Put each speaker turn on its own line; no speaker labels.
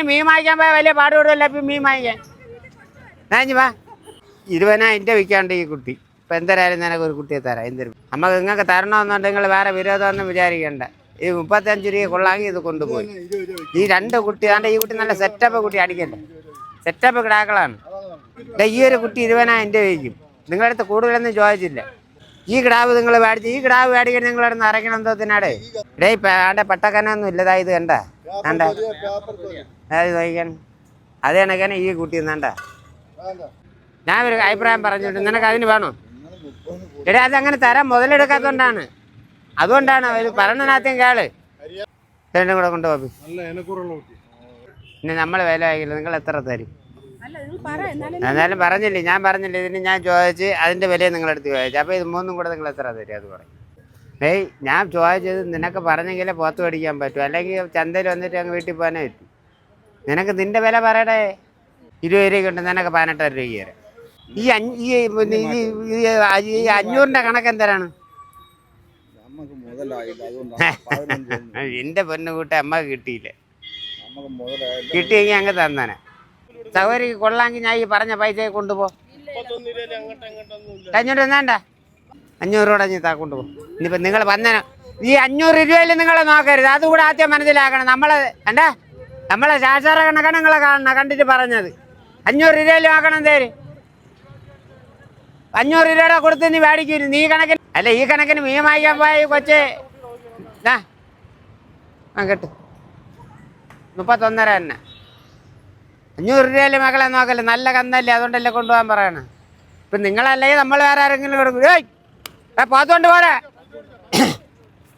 മീൻ വാങ്ങിക്കാൻ പോയാൽ വലിയ പാടുപെടുമല്ല. ഇപ്പം മീൻ വാങ്ങിക്കാൻ ഞാൻ വാ 20,000 എൻ്റെ വിൽക്കാണ്ട് ഈ കുട്ടി. ഇപ്പം എന്തായാലും നിനക്ക് ഒരു കുട്ടിയെ തരാം. എന്തൊരു നമുക്ക് നിങ്ങൾക്ക് തരണമെന്നുണ്ടെങ്കിൽ വേറെ വിരോധമൊന്നും വിചാരിക്കേണ്ട. ഈ 35 രൂപ കൊള്ളാമെങ്കിൽ ഇത് കൊണ്ടുപോയി. ഈ 2 കുട്ടി ഈ കുട്ടി നല്ല സെറ്റപ്പ് കുട്ടി അടിക്കല്ലേ, സെറ്റപ്പ് കിടാക്കളാണ്. ഈ ഒരു കുട്ടി 20,000 എൻ്റെ വിൽക്കും. നിങ്ങളുടെ അടുത്ത് കൂടുതലൊന്നും ചോദിച്ചില്ല. ഈ കിടാവ് നിങ്ങൾ മേടിച്ച് ഈ കിടാവ് മേടിക്കാൻ നിങ്ങളുടെ അടുത്ത് അരക്കണം എന്തോ തിന്നാടേ. ഇപ്പം ആടെ പട്ടക്കനൊന്നും ഇല്ലതാ. ഇത് കണ്ട കണ്ട അത് ചോദിക്കാൻ അത് കണക്കാണ് ഈ കുട്ടി വേണ്ട. ഞാൻ ഒരു അഭിപ്രായം പറഞ്ഞിട്ട് നിനക്ക് അതിന് വേണോ? എടാ അത് അങ്ങനെ തരാൻ മുതലെടുക്കാത്തതുകൊണ്ടാണ്. അതുകൊണ്ടാണ് ഒരു പറഞ്ഞതിനകത്തും കേള് രണ്ടും കൂടെ കൊണ്ടുപോകും. പിന്നെ നമ്മൾ വില വാങ്ങില്ല. നിങ്ങൾ എത്ര തരും? എന്നാലും പറഞ്ഞില്ലേ, ഞാൻ പറഞ്ഞില്ലേ ഇതിന് ഞാൻ ചോദിച്ച് അതിൻ്റെ വിലയെ നിങ്ങളെടുത്ത് ചോദിച്ചു. അപ്പോൾ ഇത് 3 കൂടെ നിങ്ങൾ എത്ര തരും? അത് പറയും. ഞാൻ ചോദിച്ചത് നിനക്ക് പറഞ്ഞെങ്കിലേ പുറത്ത് മേടിക്കാൻ പറ്റും, അല്ലെങ്കിൽ ചന്തയിൽ വന്നിട്ട് അങ്ങ് വീട്ടിൽ പോകാനേ പറ്റും. നിനക്ക് നിൻ്റെ വില പറയടേ. 20 രൂപയ്ക്കുണ്ട്, നിനക്ക് 18 രൂപ തരാം. ഈ 500ൻ്റെ കണക്ക് എന്തരാണ്? എൻ്റെ പൊന്നു കൂട്ട അമ്മക്ക് കിട്ടിയില്ലേ. കിട്ടിയെങ്കിൽ അങ്ങ് തന്നാനെ. സൗകര്യം കൊള്ളാമെങ്കിൽ ഞാൻ ഈ പറഞ്ഞ പൈസ കൊണ്ടുപോ. 500 എന്നാണ്ട 500 രൂപ ഞാൻ കൊണ്ടുപോ. ഇനിയിപ്പോൾ നിങ്ങൾ വന്നേനെ ഈ 500 രൂപയിൽ നിങ്ങളെ നോക്കരുത്. അതുകൂടെ ആദ്യം മനസ്സിലാക്കണം. നമ്മളെ ശാസ്ത്ര കണക്കാണ് നിങ്ങളെ കാണണം, കണ്ടിട്ട് പറഞ്ഞത്. 500 രൂപയിൽ നോക്കണം. തേര് 500 രൂപ കൊടുത്ത് നീ മേടിക്കൂ. നീ കണക്കിന് അല്ല, ഈ കണക്കിന് മീൻ വാങ്ങിക്കാൻ പോയി കൊച്ചേ കേട്ടു 31 തന്നെ. 500 രൂപയിൽ മക്കളെ നോക്കല്ലേ, നല്ല കന്നല്ലേ, അതുകൊണ്ടല്ലേ കൊണ്ടുപോകാൻ പറയണം. ഇപ്പം നിങ്ങളല്ലെങ്കിൽ നമ്മൾ വേറെ ആരെങ്കിലും കൊടുക്കും. പോത്തോണ്ട് പോരാ.